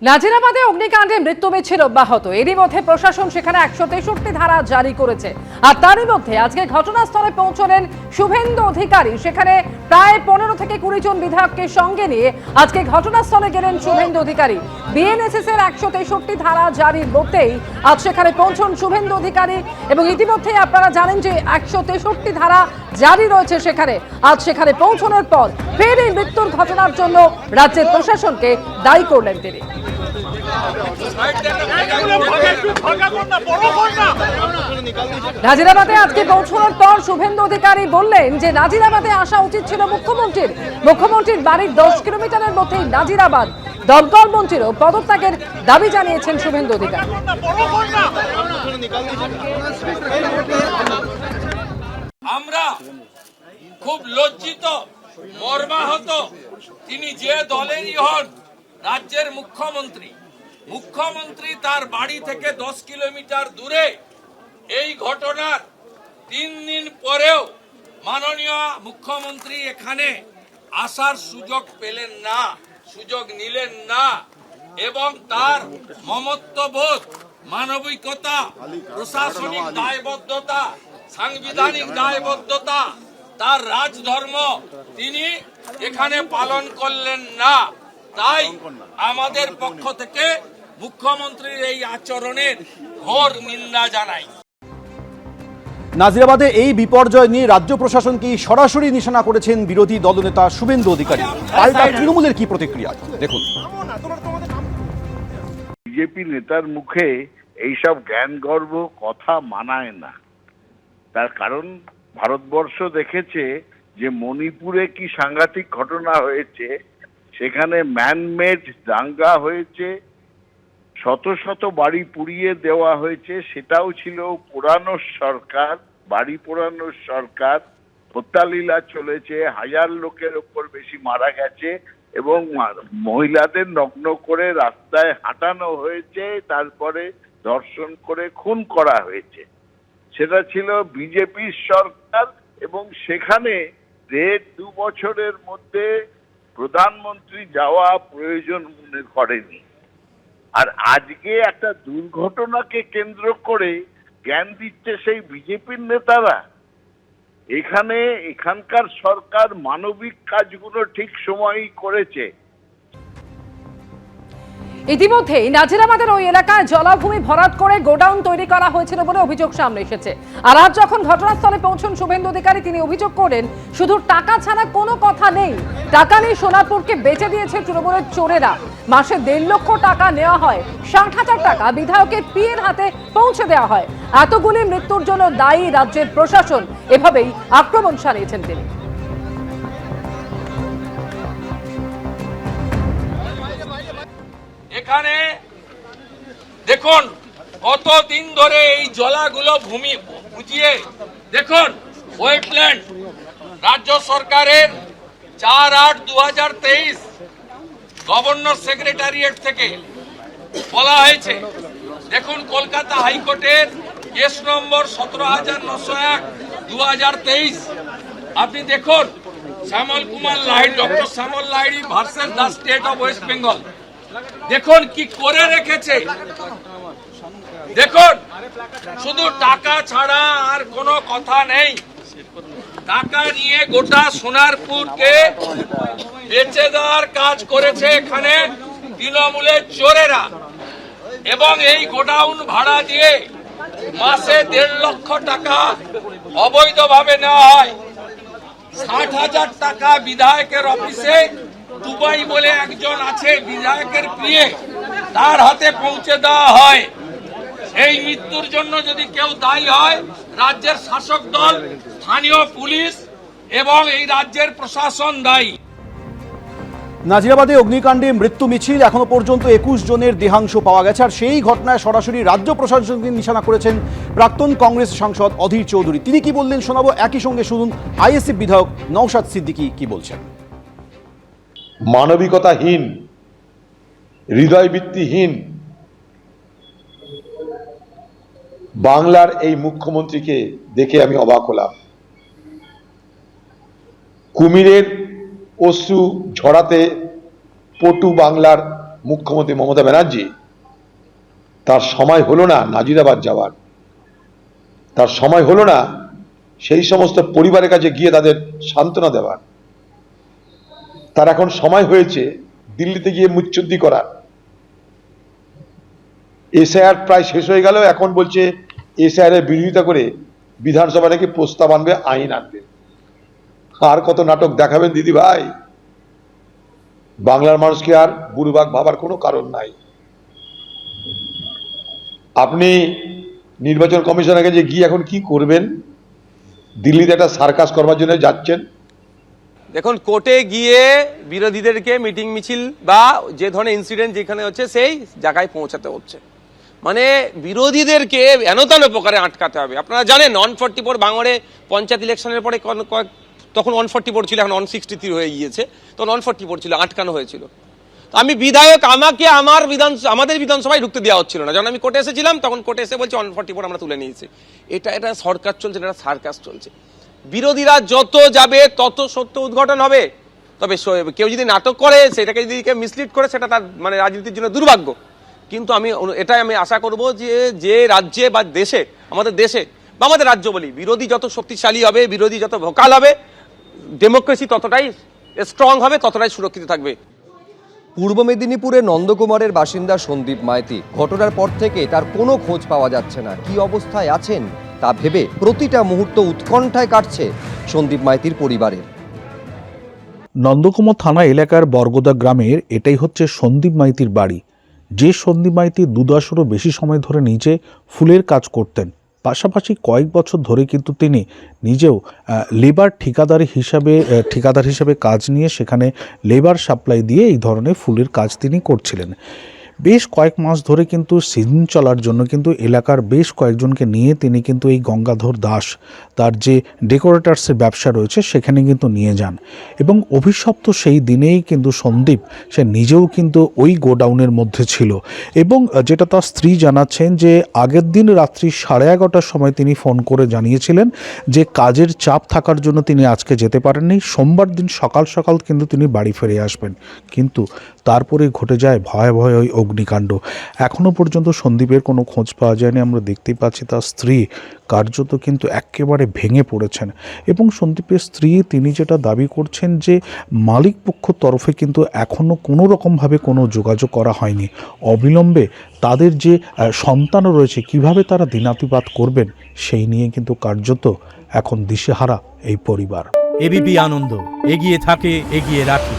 নাজিরাবাদে অগ্নিকাণ্ডে মৃত্যু মিছিল অব্যাহত। এরই মধ্যে প্রশাসন সেখানে 163 ধারা জারি করেছে। আর তারই মধ্যে আজকে ঘটনাস্থলে পৌঁছলেন শুভেন্দু অধিকারী। সেখানে প্রায় 15 থেকে 20 জন বিধায়ককে সঙ্গে নিয়ে আজকে ঘটনাস্থলে গেলেন শুভেন্দু অধিকারী। বিএনএসএস এর 163 ধারা জারির মধ্যেই আজ সেখানে পৌঁছন শুভেন্দু অধিকারী। এবং ইতিমধ্যে আপনারা জানেন যে 163 ধারা জারি রয়েছে সেখানে। আজ সেখানে পৌঁছানোর পর ফের এই মৃত্যুর ঘটনার জন্য রাজ্যের প্রশাসনকে দায়ী করলেন তিনি। নাজিরাবাদে আজকে পৌঁছানোর পর শুভেন্দু অধিকারী বললেন যে নাজিরাবাদে আসা উচিত ছিল মুখ্যমন্ত্রীর বাড়ির 10 কিলোমিটারের মধ্যেই নাজিরাবাদ। দমকল মন্ত্রীরও পদত্যাগের দাবি জানিয়েছেন শুভেন্দু অধিকারী। আমরা খুব লজ্জিত, মর্মাহত। তিনি যে দলেরই হন, রাজ্যের মুখ্যমন্ত্রী তার বাড়ি থেকে 10 কিলোমিটার দূরে এই ঘটনার 3 দিন পরেও মাননীয় মুখ্যমন্ত্রী এখানে আসার সুযোগ পেলেন না, সুযোগ নিলেন না। এবং তার মমত্ববোধ, মানবিকতা, প্রশাসনিক দায়বদ্ধতা, সাংবিধানিক দায়বদ্ধতা, তার রাজধর্ম তিনি এখানে পালন করলেন না। তাই আমাদের পক্ষ থেকে মুখ্যমন্ত্রীর এই আচরণের ঘোর নিন্দা জানাই। নাজিরাবাদে এই বিপর্যয় নিয়ে রাজ্য প্রশাসনকে সরাসরি নিশানা করেছেন বিরোধী দলনেতা শুভেন্দু অধিকারী। পাল্টা তৃণমূলের কি প্রতিক্রিয়া দেখুন। বিজেপি নেতার মুখে এইসব জ্ঞানগর্ভ কথা মানায় না। তার কারণ ভারতবর্ষ দেখেছে যে মণিপুরে কি সাংঘাতিক ঘটনা হয়েছে। সেখানে ম্যানমেড দাঙ্গা হয়েছে, শত শত বাড়ি পুড়িয়ে দেওয়া হয়েছে। সেটাও ছিল পোড়ানোর সরকার, বাড়ি পোড়ানোর সরকার। হত্যালীলা চলেছে, 1000 লোকের ওপর বেশি মারা গেছে এবং মহিলাদের নগ্ন করে রাস্তায় হাঁটানো হয়েছে, তারপরে ধর্ষণ করে খুন করা হয়েছে। সেটা ছিল বিজেপির সরকার এবং সেখানে 1.5-2 বছরের মধ্যে প্রধানমন্ত্রী যাওয়া প্রয়োজন মনে করেনি। আর আজকে একটা দুর্ঘটনাকে কেন্দ্র করে জ্ঞান দিচ্ছে সেই বিজেপির নেতারা। এখানকার সরকার মানবিক কাজগুলো ঠিক সময়ই করেছে। ইতিমধ্যেই নাজিরাবাদের ওই এলাকায় জলাভূমি ভরাট করে গোডাউন তৈরি করা হয়েছিল বলে অভিযোগ সামনে এসেছে। আর আজ যখন ঘটনাস্থলে পৌঁছন শুভেন্দু অধিকারী, তিনি অভিযোগ করেন শুধু টাকা ছাড়া কোনো কথা নেই। টাকা নিয়ে সোনারপুরকে বেচে দিয়েছে তৃণমূলের চোরেরা। মাসে 1.5 লক্ষ টাকা নেওয়া হয়, 60,000 টাকা বিধায়কের পিএর হাতে পৌঁছে দেওয়া হয়। এতগুলি মৃত্যুর জন্য দায়ী রাজ্যের প্রশাসন, এভাবেই আক্রমণ চালিয়েছেন তিনি। এখানে দেখুন কতদিন ধরে এই জলাগুলো ভূমি বুঝিয়ে দেখুন ওয়েটল্যান্ড। রাজ্য সরকারের 4/8/2023 গভর্নর সেক্রেটারিয়েট থেকে বলা হয়েছে। দেখুন কলকাতা হাইকোর্টের কেস নম্বর 17,901/2023। আপনি দেখুন Shyamal Kumar Lahiri, doctor Shyamal Lahiri versus the state of West Bengal. দেখুন কি করে রেখেছে। দেখুন শুধু টাকা ছাড়া আর কোনো কথা নেই। টাকা নিয়ে গোটা সোনারপুরকে বেচে দেওয়ার কাজ করেছে এখানে তৃণমূলের চোরেরা। এবং এই গোডাউন ভাড়া দিয়ে মাসে 1.5 লক্ষ টাকা অবৈধভাবে নেওয়া হয়। 60,000 টাকা বিধায়কের অফিসে দুবাই বলে একজন আছে বিধায়কের প্রিয়ে, তার হাতে পৌঁছে দেওয়া হয়। এই মৃত্যুর জন্য যদি কেউ দায়ী হয়, রাজ্যের শাসক দল, স্থানীয় পুলিশ এবং এই রাজ্যের প্রশাসন দায়ী। নাজিরাবাদে অগ্নিকাণ্ডে মৃত্যু মিছিল, এখনো পর্যন্ত 21 জনের দেহাংশ পাওয়া গেছে। আর সেই ঘটনায় সরাসরি রাজ্য প্রশাসনকে নিশানা করেছেন প্রাক্তন কংগ্রেস সাংসদ অধীর চৌধুরী। তিনি কি বললেন শোনাবো। একই সঙ্গে শুনুন আইএসএফ বিধায়ক নওশাদ সিদ্দিকী কি বলছেন। মানবিকতাহীন, হৃদয়বৃত্তিহীন বাংলার এই মুখ্যমন্ত্রীকে দেখে আমি অবাক হলাম। কুমিরের অশ্রু ঝরাতে পটু বাংলার মুখ্যমন্ত্রী মমতা ব্যানার্জি, তার সময় হলো না নাজিরাবাদ যাওয়ার, তার সময় হলো না সেই সমস্ত পরিবারের কাছে গিয়ে তাদের সান্ত্বনা দেওয়ার। তার এখন সময় হয়েছে দিল্লিতে গিয়ে মুচ্ছুদ্দি করার। এসআইআর প্রায় শেষ হয়ে গেল, এখন বলছে এসআইআর এর বিরোধিতা করে বিধানসভা নাকি প্রস্তাব আনবে, আইন আনবে। আর কত নাটক দেখাবেন দিদি ভাই? বাংলার মানুষকে আর বুড়বাক ভাবার কোনো কারণ নাই। আপনি নির্বাচন কমিশনের কাছে গিয়ে এখন কি করবেন? দিল্লিতে একটা সার্কাস করবার জন্য যাচ্ছেন। দেখুন, কোর্টে গিয়ে বিরোধীদেরকে মিটিং মিছিল বা যে ধরনের ইনসিডেন্ট যেখানে হচ্ছে সেই জায়গায় পৌঁছাতে হচ্ছে। মানে বিরোধীদেরকে এনতান প্রকারে আটকাতে হবে। আপনারা জানেন 144 ভাঙড়ে পঞ্চায়েত ইলেকশনের পরে তখন 144 ছিল, এখন 163 হয়ে গিয়েছে। তখন 144 ছিল, আটকানো হয়েছিল। আমি বিধায়ক, আমাকে আমাদের বিধানসভায় ঢুকতে দেওয়া হচ্ছিল না। যখন আমি কোর্টে এসেছিলাম তখন কোর্টে এসে বলছে 144 আমরা তুলে নিয়েছি। এটা সরকার চলছে, এটা সার্কাস চলছে। বিরোধীরা যত যাবে তত সত্য উদ্ঘাটন হবে। তবে কেউ যদি নাটক করে, সেটাকে যদি মিসলিড করে, সেটা তার মানে রাজনীতির জন্য দুর্ভাগ্য। কিন্তু এটাই আমি আশা করব যে রাজ্যে বা দেশে, আমাদের দেশে বা আমাদের রাজ্য বলি, বিরোধী যত শক্তিশালী হবে, বিরোধী যত ভোকাল হবে, ডেমোক্রেসি ততটাই স্ট্রং হবে, ততটাই সুরক্ষিত থাকবে। পূর্ব মেদিনীপুরে নন্দকুমারের বাসিন্দা সন্দীপ মাইতি। ঘটনার পর থেকে তার কোনো খোঁজ পাওয়া যাচ্ছে না। কি অবস্থায় আছেন তা ভেবে প্রতিটা মুহূর্ত উৎকণ্ঠায় কাটছে সন্দীপ মাইতির পরিবারের। নন্দকুমার থানা এলাকার বরগোদা গ্রামের এটাই হচ্ছে সন্দীপ মাইতির বাড়ি। যে সন্দীপ মাইতি 2 দশকেরও বেশি সময় ধরে নিজে ফুলের কাজ করতেন। পাশাপাশি কয়েক বছর ধরে কিন্তু তিনি নিজেও লেবার ঠিকাদার হিসাবে কাজ নিয়ে সেখানে লেবার সাপ্লাই দিয়ে এই ধরনের ফুলের কাজ তিনি করছিলেন। বেশ কয়েক মাস ধরে কিন্তু সিজন চলার জন্য কিন্তু এলাকার বেশ কয়েকজনকে নিয়ে তিনি কিন্তু এই গঙ্গাধর দাস, তার যে ডেকোরেটার্সের ব্যবসা রয়েছে সেখানে কিন্তু নিয়ে যান। এবং অভিশপ্ত সেই দিনেই কিন্তু সন্দীপ সে নিজেও কিন্তু ওই গোডাউনের মধ্যে ছিল। এবং যেটা তার স্ত্রী জানাচ্ছেন যে আগের দিন রাত্রি 11:30টার সময় তিনি ফোন করে জানিয়েছিলেন যে কাজের চাপ থাকার জন্য তিনি আজকে যেতে পারেননি। সোমবার দিন সকাল সকাল কিন্তু তিনি বাড়ি ফিরে আসবেন। কিন্তু তারপরে ঘটে যায় ভয়াবহ ওই অগ্নিকাণ্ড। এখনও পর্যন্ত সন্দীপের কোনো খোঁজ পাওয়া যায়নি। আমরা দেখতেই পাচ্ছি তার স্ত্রী কার্যত কিন্তু একেবারে ভেঙে পড়েছেন। এবং সন্দীপের স্ত্রী তিনি যেটা দাবি করছেন যে মালিক পক্ষ তরফে কিন্তু এখনও কোনো রকমভাবে কোনো যোগাযোগ করা হয়নি। অবিলম্বে তাদের যে সন্তানও রয়েছে কিভাবে তারা দিনাতিপাত করবেন সেই নিয়ে কিন্তু কার্যত এখন দিশেহারা এই পরিবার। এবিপি আনন্দ, এগিয়ে থাকে, এগিয়ে রাখে।